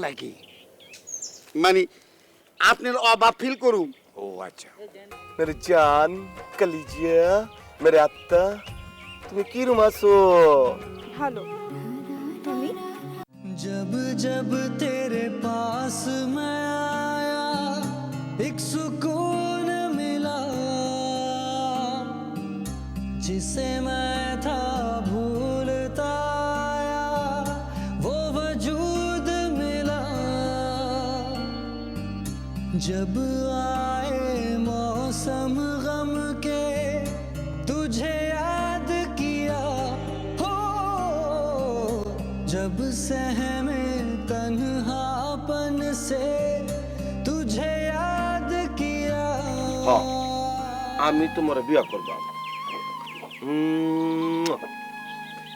নাকি? মানে আপনার অভাব ফিল করুম। ও আচ্ছা। मेरे जान कलीजिया मेरे আত্মা তুমি কি রুম আছো? ভালো। তুমি? जब जब तेरे पास मैं आया एक सुकून मिला जिसे मैं था भूलता आया वो वजूद मिला जब आए मौसम गम के तुझे याद किया हो जब सहमे तन्हापन से तुझे याद किया আমি তোমার বিয়া করবা।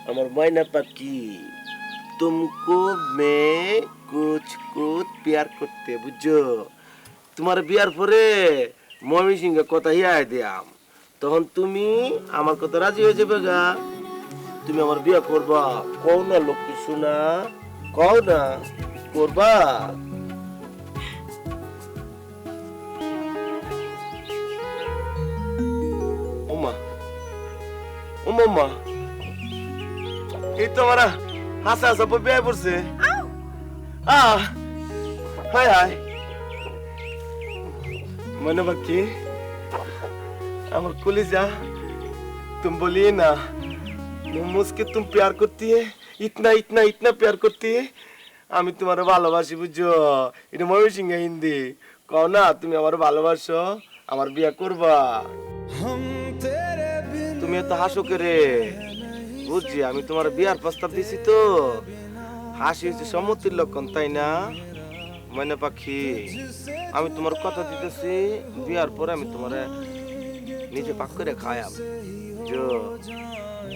আমার মাইনা পাখি तुमको मैं कुछ कुछ प्यार করতে বুঝছো? তোমার বিয়ার পরে মমি সিংহে কথা হিয়াই দিয়াম, তখন তুমি আমার কথা রাজি হয়ে যাবে গা। তুমি আমার বিয়া করবা, কও না লক্ষ্মী সোনা, কও না করবা? ওমা ওমা এই তো আমার হাসা হাসা বিয়ে পড়ছে। হায় হায় মনে বাকি আমার कलेजा तुम बोलिए ना मुझके तुम प्यार करती है इतना इतना इतना प्यार करती है আমি তোমার ভালোবাসি বুঝছো? এটা ময়ূরসিংহ হিন্দি কও না তুমি আমার ভালোবাসো, আমার বিয়ে করবা। তুমি এত হাসো করে বুঝছি, আমি তোমার বিয়ার প্রস্তাব দিছি তো হাসি হচ্ছে সম্মতির লক্ষণ তাই না ময়না পাখি? আমি তোমার কথা দিতেছি বিয়ার পরে আমি তোমার নিজে পাক করে খায়াম।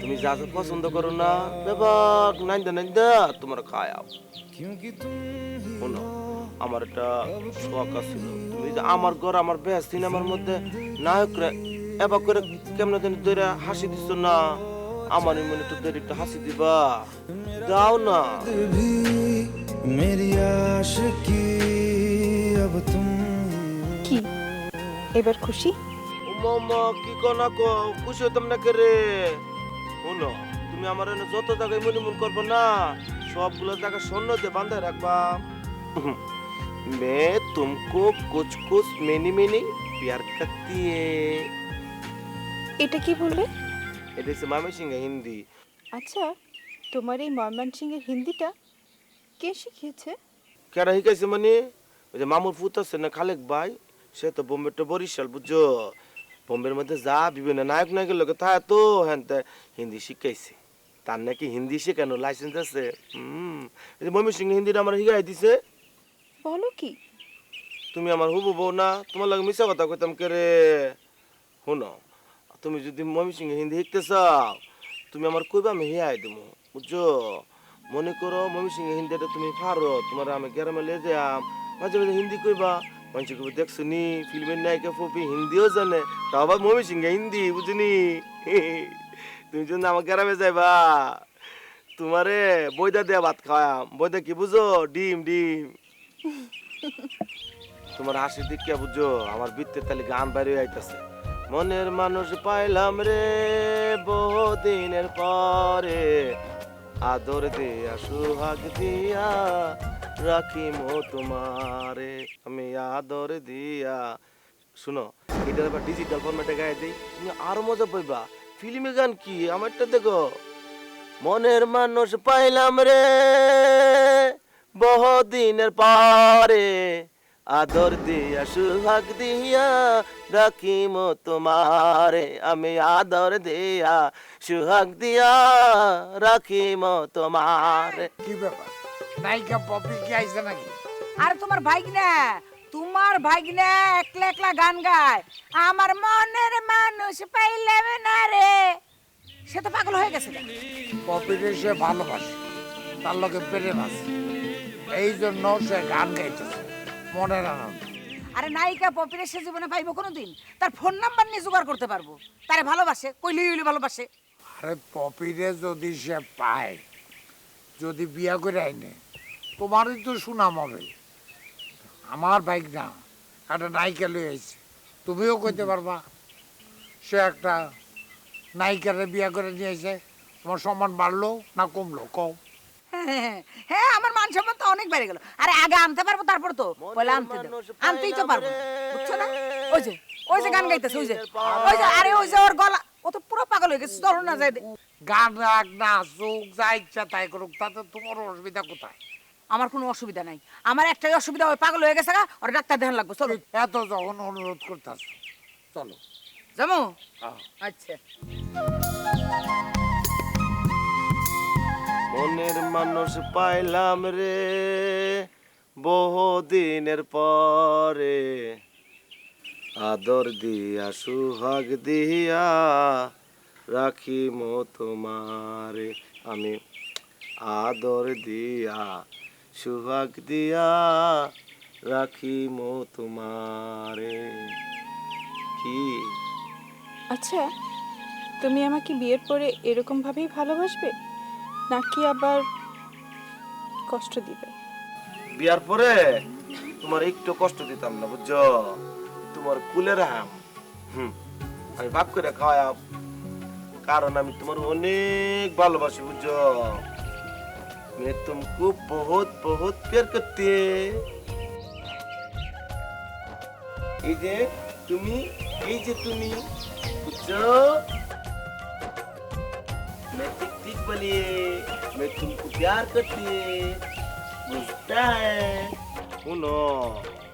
তুমি যা যা পছন্দ করো না বেবাক নাইন্দা নাইন্দা তোমার খায়াম। শোনো আমার একটা শখ আছিল, তুমি যে আমার ঘর আমার বেশ সিনেমার মধ্যে নায়করা এবার করে কেমন দিন ধরে হাসি দিচ্ছ না, আমার মনে তো ধরে একটু হাসি দিবা, দাও না। मेरी आशिकी अब तुम কি এবার খুশি? মামা কি কোনা কো খুশি হতাম না করে। শোনো তুমি আমার এনে যত জায়গায় মনে মন করবো না সবগুলো জায়গা সৈন্যতে বাঁধায় রাখবা। मैं तुमको कुछ कुछ मैनी मैनी प्यार करती है। এটা কি বললে? এটা হচ্ছে ময়মনসিংহ হিন্দি। আচ্ছা, তোমার এই ময়মনসিংহের হিন্দিটা কে শিখিয়েছে? কেডা শিখাইছে মানে ওই যে মামুর পুত আছে না খালেক ভাই, সে তো বোম্বে তো বরিশাল বুঝছো, বোম্বের মধ্যে যা বিভিন্ন নায়ক নায়কের লোক তা তো হ্যাঁ হিন্দি শিখাইছে, তার নাকি হিন্দি শেখানো লাইসেন্স আছে। এই যে ময়মনসিংহ হিন্দিটা আমার শিখাই দিছে। বলো কি? তুমি আমার হুবু বউ না, তোমার লাগে মিশা কথা কইতাম কে রে। শোনো তুমি যদি ময়মনসিংহ হিন্দি শিখতে চাও তুমি আমার কইবা আমি হিয়াই দেবো বুঝছো। মনে করো ময়মনসিংহ হিন্দিটা তুমি পারো, তোমার আমি গ্রামে লিয়ে যাম, মাঝে মাঝে হিন্দি কইবা, মানুষ কইবা দেখছো নি ফিল্মের নায়িকা ফপি হিন্দিও জানে, তাও আবার ময়মনসিংহ হিন্দি বুঝিনি। তুমি যদি আমার গ্রামে যাইবা তোমারে বইদা দেয়া ভাত খাওয়াম, বইদা কি বুঝো? ডিম ডিম। তোমার হাসি দিকে বুঝছো আমার বৃত্তের তালি গান বাইরে আইতাছে। মনের মানুষ পাইলাম রে বহুদিনের পরে, আদর দিয়া সুহাগ দিয়া রাখিম তোমারে আমি আদর দিয়া। শুনো এটা আবার ডিজিটাল ফরম্যাটে গায়ে দিই, তুমি আরো মজা পাইবা। ফিল্মে গান কি আমারটা দেখো। মনের মানুষ পাইলাম রে বহুদিনের পরে, আদর দিয়া সুহাগ দিয়া রাখিম তোমারে আমি আদর দিয়া সুহাগ দিয়া রাখিম তোমারে। কি ব্যাপার, নায়িকা পপি কি আইছে নাকি? আর তোমার ভাগনা একলা একলা গান গায়, আমার মনের মানুষ পাইলাম না রে, সে তো পাগল হয়ে গেছে। পপিকে সে ভালোবাসে, তার লোকে প্রেম আছে, এই জন্য সে গান গাইতেছে মনের আনন্দ। আরে নায়িকা পপিরে সে জীবনে পাইবো কোনোদিন? তার ফোন নাম্বার নিয়ে জোগাড় করতে পারবো? তারে ভালোবাসে, কইলি হইলি ভালোবাসে। আরে পপিরে যদি সে পায়, যদি বিয়া করে আইনে, তোমারই তো সুনাম হবে। আমার বাইক না একটা নায়িকা লয়ে আইছে, তুমিও কইতে পারবা সে একটা নায়িকারে বিয়া করে নিয়ে এসে তোমার সম্মান বাড়লো না কমলো কম? হ্যাঁ, হ্যাঁ, আমার মান সম্মান তো অনেক বেড়ে গেল। আরে আগে আনতে পারবো, তারপর তো পয়লা আনতে দাও, আনতেই তো পারবো, বুঝছো না? ওই যে গান গাইতেছে, আরে ওই যে ওর গলা, ও তো পুরো পাগল হয়ে গেছে, চলো না যাই। গান রাখ না চোখ যা ইচ্ছা তাই করুক, তাতে তোমার অসুবিধা কোথায়? আমার কোনো অসুবিধা নাই, আমার একটাই অসুবিধা, ওই পাগল হয়ে গেছে, ওর ডাক্তার দেখান লাগবে, চলো। এত যখন অনুরোধ করতেছ চলো। যাবো? হ্যাঁ। আচ্ছা। মনের মানুষ পাইলাম রে বহুদিনের পরে, আদর দিয়া সুহাগ দিয়া রাখিম তোমারে। আমি আদর দিয়া সুহাগ দিয়া রাখিম তোমারে। কি আচ্ছা, তুমি আমাকে বিয়ের পরে এরকম ভাবেই ভালোবাসবে নাকি আবার কষ্ট দিবে? বিয়ার পরে তোমার একটু কষ্ট দিতাম না, বুঝছো? তোমার কুলে রাহাম, আমি ভাগ করে খাওয়াম, কারণ আমি তোমার অনেক ভালোবাসি, বুঝছো? मैं तुमको बहुत बहुत प्यार करती है। এই যে তুমি, বুঝছো? मैं टिक टिक बोलिए, मैं तुमको प्यार करती है, বুঝতা শুনো,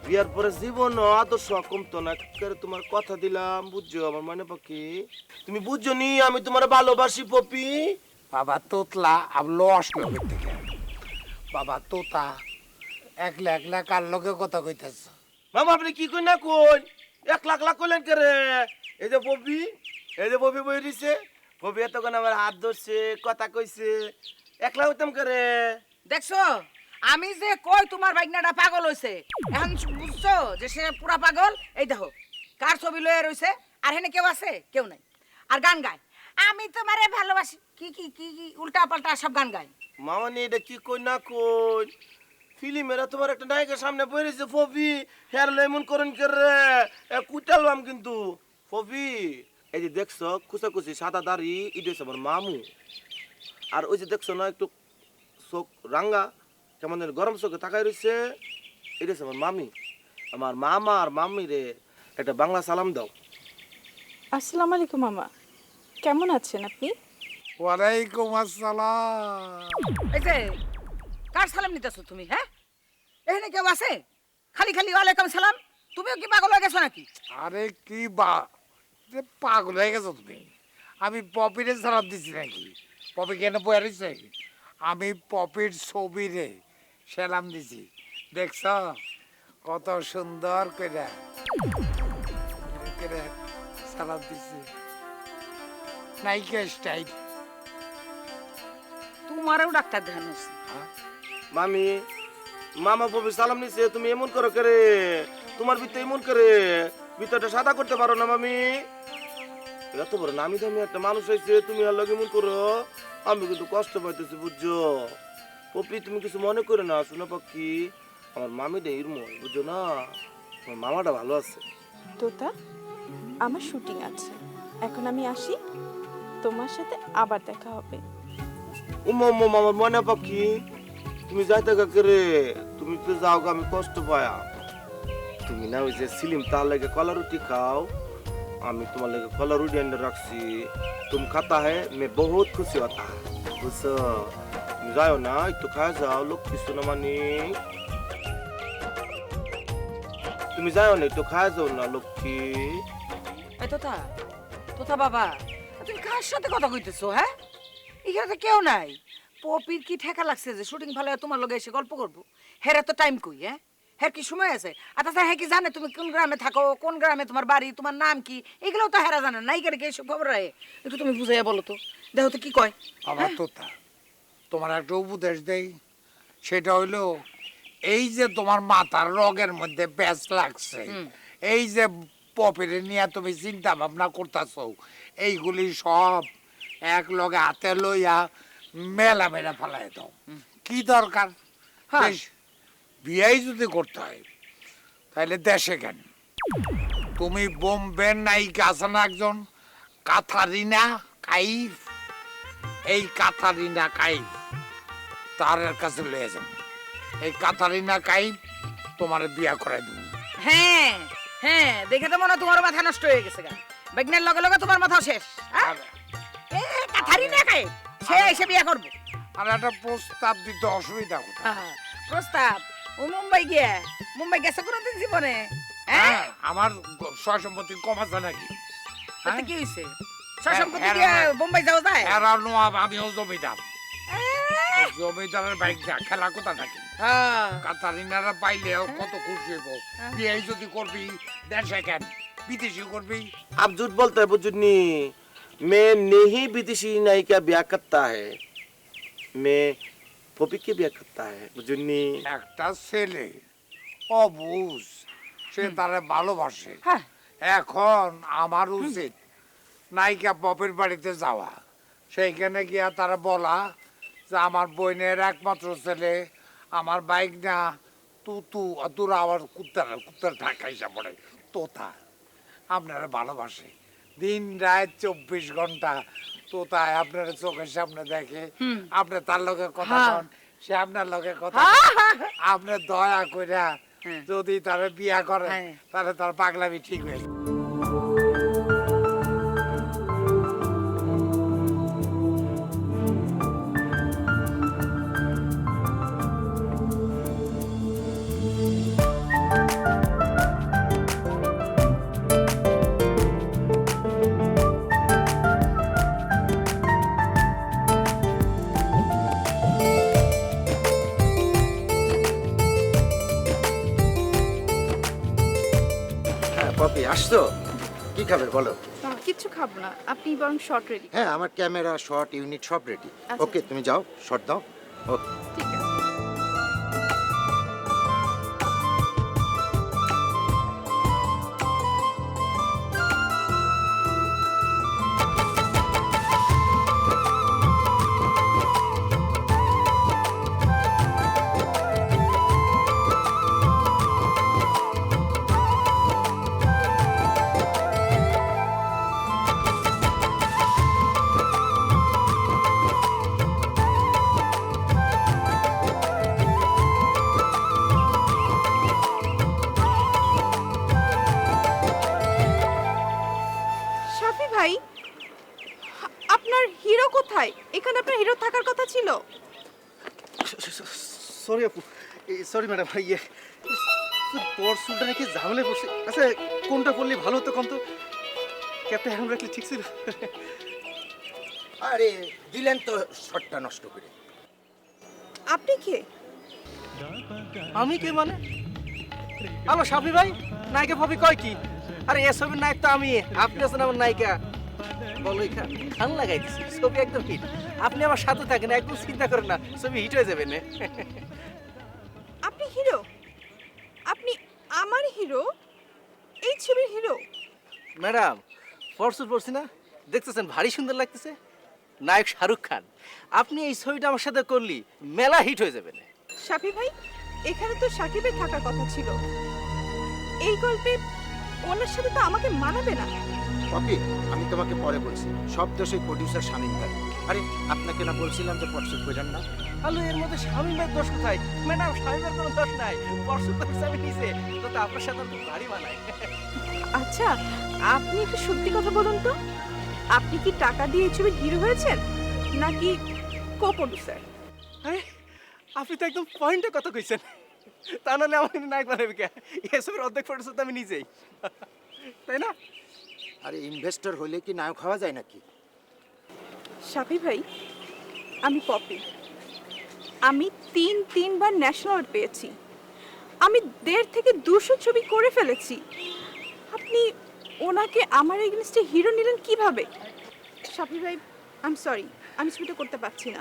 বিয়ার পরে জীবন আদর্শ কমতো না, করে তোমার কথা দিলাম, বুঝছো? আমার মনে পাখি, তুমি বুঝছো নি আমি তোমার ভালোবাসি পপি। বাবা তোতলা আবলো আসলো থেকে, বাবা তোতা একলা একলা কার লগে কথা কইতেছ? মামা আপনি কি কই না কই, 1 লাখ কইলেন কে রে? এই যে পপি বই দিছে, পপি এতক্ষণ আমার হাত ধরছে, কথা কইছে, 1 লাখ হইতাম কে রে? দেখছো আমি যে কই তোমার বাইকনাটা পাগল হইছে, এখন বুঝছো যে সে পুরা পাগল? এই দেখো কার ছবি লয়ে রইছে, আর হেনে কেউ আছে? কেউ নাই। আর গান গায়, আমি তোমারে ভালোবাসি, কি কি কি কি উল্টা পাল্টা সব গান গায়। মামা নি এটা কি কই না কই, ফিল্মেরা তোমার একটা নায়িকার সামনে বই রইছে, পপি হেয়ার লেমন করেন কে রে? কুটালবাম কিন্তু পপি। এই যে দেখছো কুচাকুচি সাদা দাড়ি, এটা হচ্ছে আমার মামু। আর ওই যে দেখছো না একটু চোখ রাঙ্গা, কেমন যেন গরম চোখে তাকাই রইছে, এটা হচ্ছে আমার মামি। আমার মামা আর মামি রে একটা বাংলা সালাম দাও। আসসালামু আলাইকুম মামা, কেমন আছেন আপনি? ওয়ালাইকুম আসসালাম। এই যে কার সালাম নিতেছো তুমি? হ্যাঁ, এখানে কেউ আছে? খালি খালি ওয়ালাইকুম সালাম, তুমিও কি পাগল হয়ে গেছো নাকি? আরে কি বা পাগল হয়ে গেছো তুমি? আমি পপিরে সালাম দিছি নাকি? পপি কেন বয়ে রইছে? আমি পপির ছবিরে সালাম দিছি, দেখছ কত সুন্দর করে সালাম দিছি, নায়িকা স্টাইল। তোমারও ডাক্তার দেখানো হচ্ছে। মামি, মামা পপি সালাম নিছে, তুমি এমন করো কে রে? তোমার ভিতরে এমন করে ভিতরটা সাদা করতে পারো না মামি? এত বড় নামি দামি একটা মানুষ হয়েছে, তুমি আর লগে এমন করো, আমি কিন্তু কষ্ট পাইতেছি, বুঝছো? পপি তুমি কিছু মনে করে না, শুনো পাখি, আমার মামিটা ইরমন, বুঝছো না? আমার মামাটা ভালো আছে। তোতা, আমার শুটিং আছে, এখন আমি আসি, তোমার সাথে আবার দেখা হবে। আমার মনে পাখি, তুমি যাইতে কে রে? তুমি তো যাও গা, আমি কষ্ট পায়া। তুমি না ওই যে সিলিম তার লাগে কলা রুটি খাও, আমি তোমার লাগে কলা রুটি এনে রাখছি, তুমি खाता है मैं बहुत खुशी होता है, বুঝছো? তুমি যাও না, একটু খায় যাও, লোক কিছু না মানি, তুমি যাও না, একটু খায় যাও না লক্ষ্মী। এই তোতা, তোতা বাবা, তুমি কার সাথে কথা কইতেছো? হ্যাঁ, এখানে তো কেউ নাই। পপির কি ঠেকা লাগছে যে শুটিং ভালো তোমার লগে এসে গল্প করবো? হেরে তো টাইম কই? হ্যাঁ, হের কি সময় আছে? আর তাছাড়া হ্যাঁ কি জানে তুমি কোন গ্রামে থাকো, কোন গ্রামে তোমার বাড়ি, তোমার নাম কি, এগুলোও তো হেরা জানে নাই। কেন এসব খবর রাখে? একটু তুমি বুঝাইয়া বলো তো, দেখো তো কি কয়। আমার তোতা, তোমার একটা উপদেশ দেই, সেটা হইলো এই যে তোমার মাথার রগের মধ্যে প্যাচ লাগছে, এই যে পপিরে নিয়ে তুমি চিন্তা ভাবনা করতেছো, এইগুলি সব এক লগে হাতে লইয়া মেলা মেলা ফেলাই দাও। কি দরকার? হ্যাঁ। বেশ, বিয়াই যদি করতে হয় তাহলে দেশে কেন? তুমি বোম্বের নায়িকা আছে না একজন, কাথারিনা কাইফ, এই কাথারিনা কাইফ তার কাছে লয়ে যাবো। এই কাথারিনা কাইফ তোমার বিয়া করাই দেবো। হ্যাঁ হ্যাঁ, দেখে তো মনে হয় তোমার মাথা নষ্ট হয়ে গেছে গা। বেগনের লগে লগে তোমার মাথা শেষ। হ্যাঁ? আর- এ কাথারিনা কাইফ সে এসে বিয়ে করবো। আর একটা প্রস্তাব দিতে অসুবিধা কোথায়? হ্যাঁ, প্রস্তাব ও মুম্বাই গেছে কোনোদিন জীবনে? হ্যাঁ, হ্যাঁ, আমার সয় সম্পত্তি কম আছে নাকি? তাতে কি হয়েছে? সম্পত্তি হ্যাঁ, দিয়ে হ্যাঁ। বোম্বাই যাওয়া যায়? এরা নোয়াব, আমিও জমিদার। জমিদারের বাইক যা খেলা কোথা নাকি? হ্যাঁ। কাতারিনারা পাইলেও কত খুশি হইব। হ্যাঁ। বিয়ে যদি করবি দেশে কেন, বিদেশি করবি। आप झूठ बोलते हैं बुजुर्नी। मैं नहीं विदेशी नाई का ब्याह करता है, मैं पपी के ब्याह करता है बुजुर्नी। একটা ছেলে অবুঝ, সে তারে ভালোবাসে। হ্যাঁ। এখন আমার উচিত নায়িকা পপের বাড়িতে যাওয়া, সেইখানে গিয়া তারা বলা যে আমার বোনের একমাত্র ছেলে, আমার বাইক না তুতু, তোরা আবার কুত্তার ঢাকা হিসাব পড়ে তোতা, আপনারা ভালোবাসে। দিন রাত 24 ঘন্টা তোতায় আপনার চোখের সামনে দেখে, আপনি তার লগে কথা হ্যাঁ। কন, সে আপনার লগে কথা হ্যাঁ, কয়। হ্যাঁ, হ্যাঁ। আপনি দয়া কইরা হ্যাঁ। যদি তারা বিয়া করে হ্যাঁ। তাহলে তার পাগলামি ঠিক হয়ে যাবে। হ্যাঁ পপি আসছো, কি খাবে বলো? কিচ্ছু খাবো না, আপনি বরং শর্ট রেডি। হ্যাঁ আমার ক্যামেরা, শট, ইউনিট সব রেডি। আচ্ছা, ওকে তুমি যাও, শট দাও। ওকে। ঠিক আছে। শাফি ভাই, আপনার হিরো কোথায়? এখানে আপনার হিরো থাকার কথা ছিল। সরি আপু, সরি ম্যাডাম, ইয়ে পরশুটা নাকি ঝামেলায় পড়ছে। আচ্ছা কোনটা করলে ভালো হতো কম তো, ক্যাপটা এখন রাখলে ঠিক ছিল। আরে দিলেন তো শটটা নষ্ট করে। আপনি কে? আমি কে মানে? হ্যালো শাফি ভাই, নায়িকা ভাবি কয় কি? আরে এ ছবির নায়ক তো আমি, আপনি আছেন আমার নায়িকা। বলো এখানে গান লাগাই দিছি, ছবি একদম হিট। আপনি আমার সাথে থাকেন, একদম চিন্তা করেন না, ছবি হিট হয়ে যাবে না। আপনি হিরো? আপনি আমার হিরো? এই ছবির হিরো? ম্যাডাম ফরসুট পড়ছি না, দেখতেছেন ভারী সুন্দর লাগতেছে। নায়ক শাহরুখ খান, আপনি এই ছবিটা আমার সাথে করলি মেলা হিট হয়ে যাবে না। শাফি ভাই, এখানে তো সাকিবের থাকার কথা ছিল। এই গল্পে ওনার সাথে তো আমাকে মানাবে না। পপি আমি তোমাকে পরে বলছি, সব দোষই প্রডিউসার শামীম ভাই। আরে আপনাকে না বলছিলাম যে পছন্দ করেন না? হ্যালো, এর মধ্যে শামীমের দোষ কোথায়? ম্যাডাম শামীমের কোনো দোষ নাই, পরশু তো আমি নিচে, তো তা আপনার সাথে খুব ভারী মানায়। আচ্ছা, আপনি একটু সত্যি কথা বলুন তো, আপনি কি টাকা দিয়ে এই ছবির হিরো হয়েছেন নাকি কো প্রডিউসার? আরে আপনি তো একদম পয়েন্টে কথা কইছেন, তা নাহলে আমার নায়ক বানাবে কে? এসবের অর্ধেক প্রডিউসার তো আমি নিজেই, তাই না? আরে ইনভেস্টর হলে কি নায়ক হওয়া যায় নাকি? শাফি ভাই, আমি পপি। আমি তিনবার ন্যাশনাল অ্যাওয়ার্ড পেয়েছি। আমি 1.5 থেকে 200 ছবি করে ফেলেছি। আপনি ওনাকে আমার এগেইনস্টে হিরো নিলেন কিভাবে? শাফি ভাই, আই এম সরি, আমি ছবিটা করতে পারছি না।